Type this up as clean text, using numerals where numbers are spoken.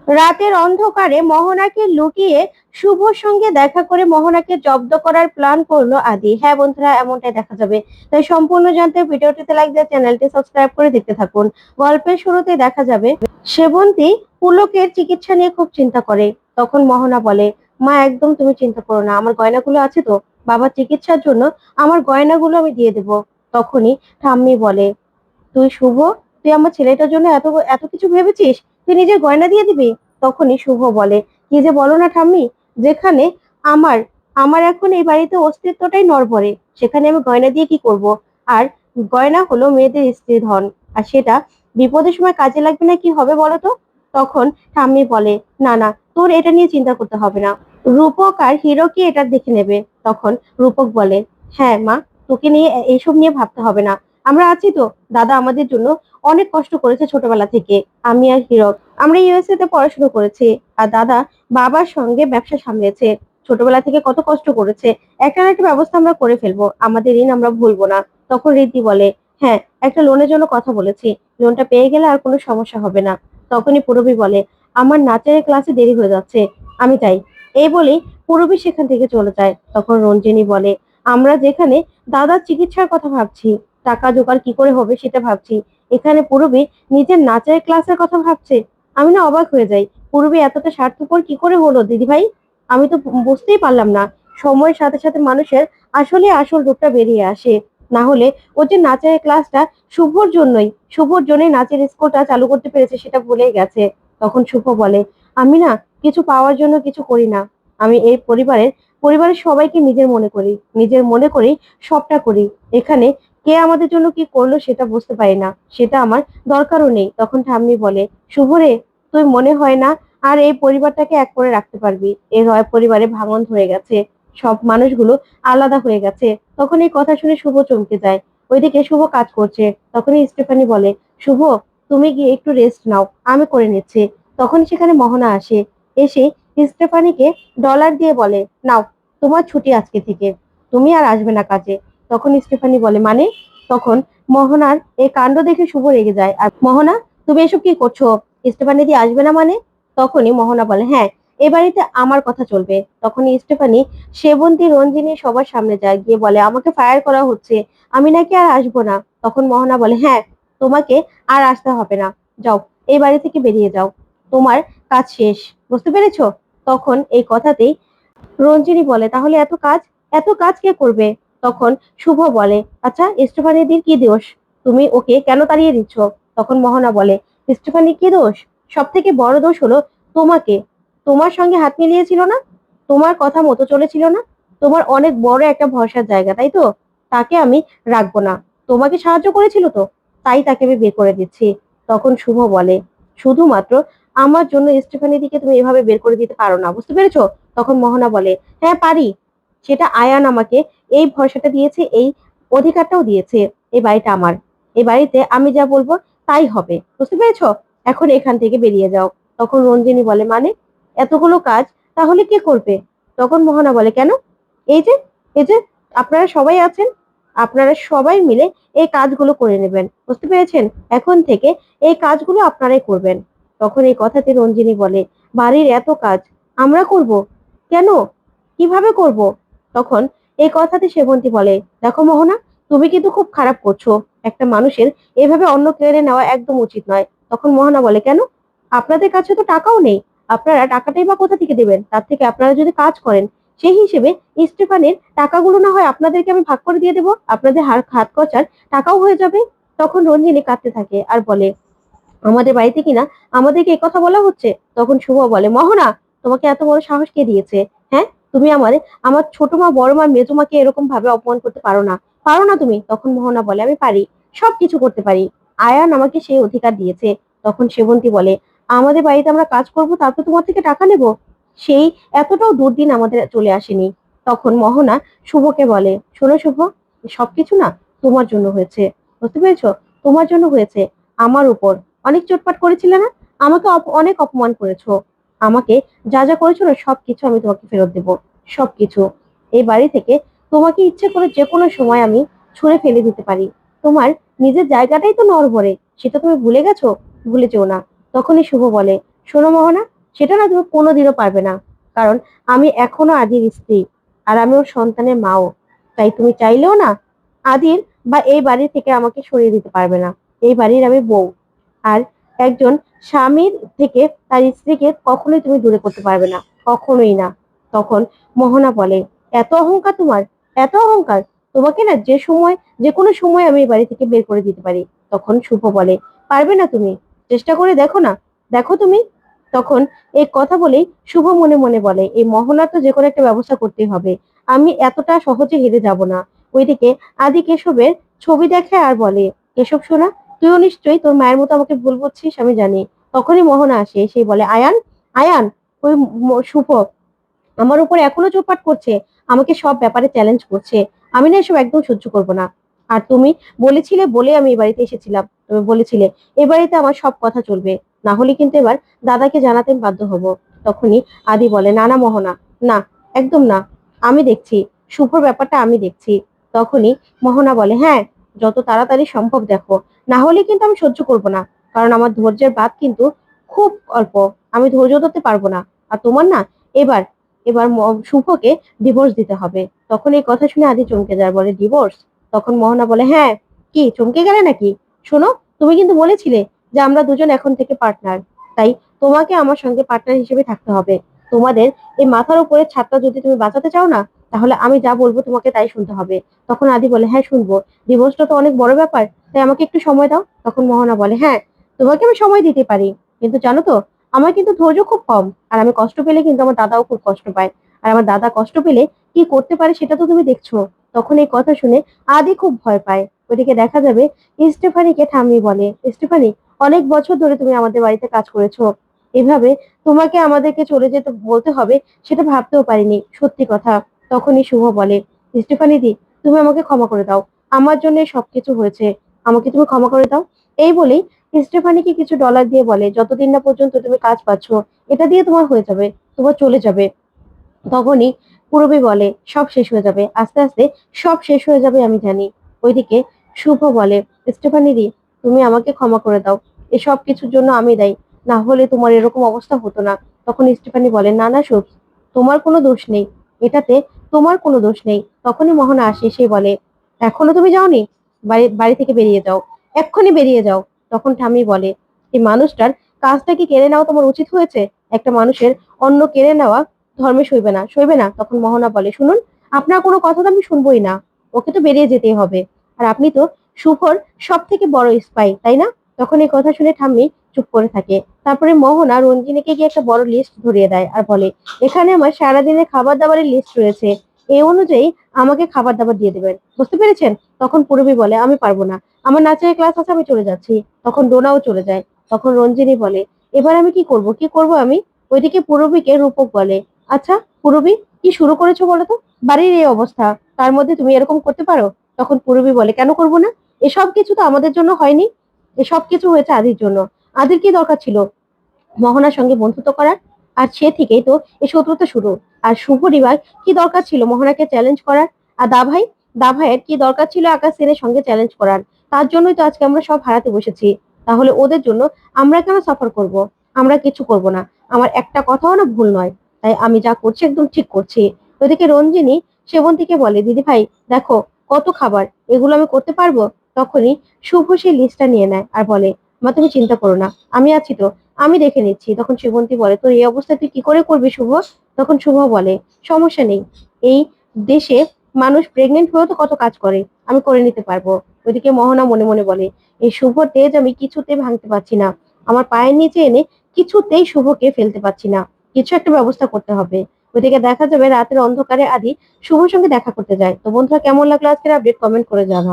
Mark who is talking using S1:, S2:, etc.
S1: রাতের অন্ধকারে মোহনাকে লুকিয়ে শুভর সঙ্গে দেখা করে মোহনাকে জব্দ করার প্ল্যান করলো আদি। হ্যাঁ বন্ধুরা, এমনটাই দেখা যাবে। তাই সম্পূর্ণ জানতে ভিডিওটিতে লাইক দিয়ে চ্যানেলটি সাবস্ক্রাইব করে দেখতে থাকুন। গল্পের শুরুতে দেখা যাবে সেবন্তী পুলকের চিকিৎসা নিয়ে খুব চিন্তা করে। তখন মোহনা বলে, মা একদম তুমি চিন্তা করো না, আমার গয়নাগুলো আছে তো, বাবার চিকিৎসার জন্য আমার গয়নাগুলো আমি দিয়ে দেবো। তখনই ঠাম্মি বলে, তুই শুভ, তুই আমার ছেলেটার জন্য এত এত কিছু ভেবেছিস, তুই নিজের গয়না দিয়ে দিবি? তখনই শুভ বলে, কি যে বলো না ঠাম্মি, যেখানে আমার আমার এখন এই বাড়িতে অস্তিত্বটাই নড়বড়ে, সেখানে আমি গয়না দিয়ে কি করব? আর গয়না হলো মেয়েদের স্ত্রী ধন, আর সেটা বিপদের সময় কাজে লাগবে না, কি হবে বলো তো? তখন ঠাম্মি বলে, না না, তোর এটা নিয়ে চিন্তা করতে হবে না, রূপক আর হিরো কি এটা দেখে নেবে। তখন রূপক বলে, হ্যাঁ মা, তোকে নিয়ে এইসব নিয়ে ভাবতে হবে না, আমরা আছি তো। দাদা আমাদের জন্য অনেক কষ্ট করেছে ছোটবেলা থেকে। আমি আর হিরক আমরা ইউএসএ তে পড়াশোনা করেছি, আর দাদা বাবার সঙ্গে ব্যবসা সামলেছে, ছোটবেলা থেকে কত কষ্ট করেছে। একটা না একটা ব্যবস্থা আমরা করে ফেলবো, আমাদের ঋণ আমরা ভুলবো না। তখন রিদ্ধি বলে, হ্যাঁ, একটা লোনের জন্য কথা বলেছি, লোনটা পেয়ে গেলে আর কোনো সমস্যা হবে না। তখনই পুরবী বলে, আমার নাচের ক্লাসে দেরি হয়ে যাচ্ছে, আমি যাই। এই বলেই পুরবী সেখান থেকে চলে যায়। তখন রঞ্জিনী বলে, আমরা যেখানে দাদার চিকিৎসার কথা ভাবছি, টাকা জোগাড় কি করে হবে সেটা ভাবছি, এখানে পূরবী নিজের নাচের ক্লাসের কথা ভাবছে। আমি না অবাক হয়ে যাই, পূরবী এতটা স্বার্থপর কি করে হলো দিদি ভাই? আমি তো বুঝতেই পারলাম না। সময়ের সাথে সাথে মানুষের আসলে আসল রূপটা বেরিয়ে আসে। না হলে ও যে নাচের ক্লাসটা শুভর জন্যই নাচের স্কুলটা চালু করতে পেরেছে সেটা ভুলেই গেছে। তখন শুভ বলে, আমি না কিছু পাওয়ার জন্য কিছু করি না, আমি এই পরিবারের সবাইকে নিজের মনে করি, সবটা করি। এখানে কে আমাদের জন্য কি করলো সেটা বুঝতে পারি না, সেটা আমার দরকারও নেই। তখন ঠাম্মি বলে, শুভরে, তুই মনে হয় না আর এই পরিবারটাকে এক করে রাখতে পারবি, এর হয় পরিবারে ভাঙন ধরে গেছে, সব মানুষগুলো আলাদা হয়ে গেছে। তখন এই কথা শুনে শুভ চমকে যায়। ওইদিকে শুভ কাজ করছে। তখনই স্টেফানি বলে, শুভ, তুমি গিয়ে একটু রেস্ট নাও, আমি করে নিচ্ছি। তখন সেখানে মোহনা আসে, এসে স্টেফানিকে ডলার দিয়ে বলে, নাও, তোমার ছুটি আজকে থেকে, তুমি আর আসবে না কাজে। তখন স্টেফানি বলে, মানে? তখন মোহনার এই কাণ্ড দেখে শুভ রেগে যায়, আর মোহনা, তুমি এসব কি করছো? স্টেফানি দি আসবে না মানে? তখনই মোহনা বলে, হ্যাঁ, এ বাড়িতে আমার কথা চলবে। তখনই স্টেফানি সেবন্তী রঞ্জিনী সবার সামনে যায়, গিয়ে বলে, আমাকে ফায়ার করা হচ্ছে, আমি নাকি আর আসবো না। তখন মোহনা বলে, হ্যাঁ, তোমাকে আর আসতে হবে না, যাও, এই বাড়ি থেকে বেরিয়ে যাও, তোমার কাজ শেষ, বুঝতে পেরেছো? তখন এই কথাতেই রঞ্জিনী বলে, তাহলে এত কাজ কে করবে? তখন শুভ বলে, আচ্ছা, স্টেফানিদির কি দোষ, তুমি ওকে কেন তাড়িয়ে দিচ্ছ? তখন মোহনা বলে, স্টেফানি কি দোষ? সব থেকে বড় দোষ হলো তোমাকে, তোমার সঙ্গে হাত মিলিয়েছিল না, তোমার কথা মতো চলেছিল না, তোমার অনেক বড় একটা ভরসার জায়গা, তাই তো? তাকে আমি রাখবো না, তোমাকে সাহায্য করেছিল তো, তাই তাকে আমি বের করে দিচ্ছি। তখন শুভ বলে, শুধুমাত্র আমার জন্য স্টেফানিদিকে তুমি এভাবে বের করে দিতে পারো না, বুঝতে পেরেছো? তখন মোহনা বলে, হ্যাঁ পারি, সেটা আয়ান আমাকে এই ভরসাটা দিয়েছে, এই অধিকারটাও দিয়েছে। এই বাড়িটা আমার, এই বাড়িতে আমি যা বলবো তাই হবে, বুঝতে পেরেছো? এখন এখান থেকে বেরিয়ে যাও। তখন রঞ্জিনী বলে, মানে এতগুলো কাজ তাহলে কে করবে? তখন মোহনা বলে, কেন, এই যে এই যে আপনারা সবাই আছেন, আপনারা সবাই মিলে এই কাজগুলো করে নেবেন, বুঝতে পেরেছেন? এখন থেকে এই কাজগুলো আপনারাই করবেন। তখন এই কথাতে রঞ্জিনী বলে, বাড়ির এত কাজ আমরা করব? কেন, কিভাবে করব? তখন এই কথাতে সেবন্তী বলে, দেখো মোহনা, তুমি কিন্তু খুব খারাপ করছো, একটা মানুষের এভাবে অন্ন কেড়ে নেওয়া একদম উচিত নয়। তখন মোহনা বলে, কেন, আপনাদের কাছে তো টাকাও নেই, আপনারা টাকাটাই বা কোথা থেকে দেবেন? তার থেকে আপনারা যদি কাজ করেন, সেই হিসেবে স্টিফানের টাকাগুলো না হয় আপনাদেরকে আমি ভাগ করে দিয়ে দেবো, আপনাদের হাত খরচার টাকাও হয়ে যাবে। তখন রঞ্জিনী কাঁদতে থাকে আর বলে, আমাদের বাড়িতে কিনা আমাদেরকে এই কথা বলা হচ্ছে? তখন শুভ বলে, মোহনা, তোমাকে এত বড় সাহস কে দিয়েছে? হ্যাঁ, তুমি আমার ছোট মা, বড় মা, মেজো মাকে এরকম ভাবে অপমান করতে পারো না, পারো না তুমি? তখন মোহনা বলে, আমি পারি, সবকিছু করতে পারি, আয়ান আমাকে সেই অধিকার দিয়েছে। তখন সেবন্তী বলে, আমাদের বাড়িতে আমরা কাজ করব, তারপর তোমার থেকে টাকা নেব? সেই এতটাও দুর্দিন আমাদের চলে আসেনি। তখন মোহনা শুভকে বলে, শোনো শুভ, সবকিছু না তোমার জন্য হয়েছে, বুঝতে পেরেছো? তোমার জন্য হয়েছে। আমার উপর অনেক চোটপাট করেছিলে না, আমাকে অনেক অপমান করেছো, আমাকে যা যা করেছো না সবকিছু আমি তোমাকে ফেরত দেবো, সবকিছু। এই বাড়ি থেকে তোমাকে ইচ্ছে করে যে কোনো সময় আমি ছুঁড়ে ফেলে দিতে পারি, তোমার নিজের জায়গাটাই তো নড়বড়ে, সেটা তুমি ভুলে গেছো? ভুলে যেও না। তখনই শুভ বলে, শোনো মোহনা, সেটা না তুমি কোনোদিনও পারবে না। কারণ আমি এখনো আদির স্ত্রী, আর আমি ওর সন্তানের মাও। তাই তুমি চাইলেও না আদির বা এই বাড়ি থেকে আমাকে সরিয়ে দিতে পারবে না। এই বাড়ির আমি বউ। আর একজন স্বামীর থেকে তার স্ত্রীকে কখনোই তুমি দূরে করতে পারবে না, কখনোই না। তখন মোহনা বলে, এত অহংকার তোমার, এত অহংকার! তোমাকে না যে সময়, যে কোনো সময় আমি এই বাড়ি থেকে বের করে দিতে পারি। তখন শুভ বলে, পারবে না তুমি? চেষ্টা করে দেখো না, দেখো তুমি। তখন এই কথা বলেই শুভ মনে মনে বলে, এই মোহনা তো যে কোনো একটা ব্যবস্থা করতেই হবে, আমি এতটা সহজে হেরে যাব না। ওইদিকে আদি কেশবের ছবি দেখে আর বলে, কেশব শোনা, তুইও নিশ্চয়ই তোর মায়ের মতো আমাকে ভুল বুঝছিস, আমি জানি। তখনই মোহনা আসে, সেই বলে, আয়ান, আয়ান, ওই শুভ আমার উপর এখনো চোটপাট করছে, আমাকে সব ব্যাপারে চ্যালেঞ্জ করছে। আমি না এসব একদম সহ্য করব না। আর তুমি বলেছিলে বলে আমি এই বাড়িতে এসেছিলাম, তুমি বলেছিলে এ বাড়িতে আমার সব কথা চলবে, না হলে কিন্তু এবার দাদাকে জানাতে বাধ্য হব। তখনই আদি বলে, না না মোহনা, না, একদম না, আমি দেখছি, শুভর ব্যাপারটা আমি দেখছি। তখনই মোহনা বলে, হ্যাঁ, যত তাড়াতাড়ি সম্ভব দেখো, না হলে কিন্তু আমি সহ্য করব না। কারণ আমার ধৈর্যের বাঁধ কিন্তু খুব অল্প, আমি ধৈর্য ধরতে পারবো না। আর তোমার না এবার এবার শুভকে ডিভোর্স দিতে হবে। তখন এই কথা শুনে আদি চমকে যায়, বলে, ডিভোর্স? তখন মোহনা বলে, হ্যাঁ, কি চমকে গেলে নাকি? শোনো, তুমি কিন্তু বলেছিলে যে আমরা দুজন এখন থেকে পার্টনার, তাই তোমাকে আমার সঙ্গে পার্টনার হিসেবে থাকতে হবে। তোমাদের এই মাথার উপরে ছাদটা যদি তুমি বাঁচাতে চাও না, তাহলে আমি যা বলবো তোমাকে তাই শুনতে হবে। তখন আদি বলে, হ্যাঁ শুনবো, ডিভোর্সটা তো অনেক বড় ব্যাপার, তাই আমাকে একটু সময় দাও। তখন মোহনা বলে, হ্যাঁ, তোমাকে আমি সময় দিতে পারি, কিন্তু জানো তো আমার কিন্তু ধৈর্য খুব কম, আর আমি কষ্ট পেলে কিন্তু আমার দাদাও খুব কষ্ট পায়, আর আমার দাদা কষ্ট পেলে কি করতে পারে সেটা তো তুমি দেখছো। তখন এই কথা শুনে আদি খুব ভয় পায়। ওইদিকে দেখা যাবে স্টেফানিকে ঠাম্মি বলে, স্টেফানি, অনেক বছর ধরে তুমি আমাদের বাড়িতে কাজ করেছো, এভাবে তোমাকে আমাদেরকে চলে যেতে বলতে হবে সেটা ভাবতেও পারিনি, সত্যি কথা। তখনই শুভ বলে, স্টেফানি দি, তুমি আমাকে ক্ষমা করে দাও, আমার জন্য সবকিছু হয়েছে, আমাকে তুমি ক্ষমা করে দাও। এই বলেই স্টেফানিকে কিছু ডলার দিয়ে বলে, যতদিন না পর্যন্ত তুমি কাজ পাচ্ছ, এটা দিয়ে তোমার হয়ে যাবে, তোমার চলে যাবে। তখনই পূরবী বলে, সব শেষ হয়ে যাবে, আস্তে আস্তে সব শেষ হয়ে যাবে, আমি জানি। ওইদিকে শুভ বলে, স্টেফানি দি, তুমি আমাকে ক্ষমা করে দাও, এসব কিছুর জন্য আমি দায়ী, না হলে তোমার এরকম অবস্থা হতো না। তখন স্টেফানি বলে, না না শুভ, তোমার কোনো দোষ নেই, এটাতে তোমার কোনো দোষ নেই। তখনই মোহনা আসে, সে বলে, এখনো তুমি যাওনি? বাড়ি বাড়ি থেকে বেরিয়ে যাও, এক্ষুনি বেরিয়ে যাও। তখন ঠাম্মি বলে, এই মানুষটার কাজটা কি কেড়ে নেওয়া তোমার উচিত হয়েছে? একটা মানুষের অন্ন কেড়ে নেওয়া ধর্মে সইবে না, সইবে না। তখন মোহনা বলে, শুনুন, আপনার কোনো কথা তো আমি শুনবোই না, ওকে তো বেরিয়ে যেতেই হবে। আর আপনি তো শুভর সব থেকে বড় স্পাই, তাই না? তখন এই কথা শুনে ঠাম্মি চুপ করে থাকে। তারপরে মোহনা রঞ্জিনীকে গিয়ে একটা বড় লিস্ট ধরিয়ে দেয় আর বলে, এখানে আমার সারাদিনের খাবার দাবারের লিস্ট রয়েছে, এই অনুযায়ী আমাকে খাবার দাবার দিয়ে দেবেন, বুঝতে পেরেছেন? তখন পূরবী বলে, আমি পারবো না, আমার নাচের ক্লাস আছে, আমি চলে যাচ্ছি। তখন ডোনাও চলে যায়। তখন রঞ্জিনী বলে, এবার আমি কি করব, কি করব আমি? ওইদিকে পূরবীকে রূপক বলে, আচ্ছা পূরবী, কি শুরু করেছো বলো তো? বাড়ির এই অবস্থা, তার মধ্যে তুমি এরকম করতে পারো? তখন পূরবী বলে, কেন করব না? এসব কিছু তো আমাদের জন্য হয়নি, এসব কিছু হয়েছে আদির জন্য। আদির কি দরকার ছিল মোহনার সঙ্গে বন্ধুত্ব করার? আর সে থেকেই তো এই শত্রুতা শুরু। আর শুভ দিবার কি দরকার ছিল মোহনাকে চ্যালেঞ্জ করার? আর দা ভাইয়ের কি দরকার ছিল আকাশ সেনের সঙ্গে চ্যালেঞ্জ করার? তার জন্যই তো আজকে আমরা সব হারাতে বসেছি। তাহলে ওদের জন্য আমরা কেন সাফার করব? আমরা কিছু করব না, আমার একটা কথাও না ভুল নয়, তাই আমি যা করছি একদম ঠিক করছি। ওদিকে রঞ্জিনী সেবন্তীকে বলে, দিদি ভাই দেখো কত খাবার, এগুলো আমি করতে পারবো? তখনই শুভ সেই লিস্টটা নিয়ে নেয় আর বলে, মা তুমি চিন্তা করো না, আমি আছি তো, আমি দেখে নিচ্ছি। তখন সেবন্তী বলে, তোর এই অবস্থায় তুই কি করে করবি শুভ? তখন শুভ বলে, সমস্যা নেই, এই দেশে মানুষ প্রেগনেন্ট হয়েও তো কত কাজ করে, আমি করে নিতে পারবো। ওইদিকে মোহনা মনে মনে বলে, এই শুভ তেজ আমি কিছুতেই ভাঙতে পারছি না, আমার পায়ের নিচে এনে কিছুতেই শুভকে ফেলতে পারছি না, কিছু একটা ব্যবস্থা করতে হবে। ওইদিকে দেখা যাবে রাতের অন্ধকারে আদি শুভর সঙ্গে দেখা করতে যায়। তো বন্ধুরা, কেমন লাগলো আজকের আপডেট, কমেন্ট করে জানাও।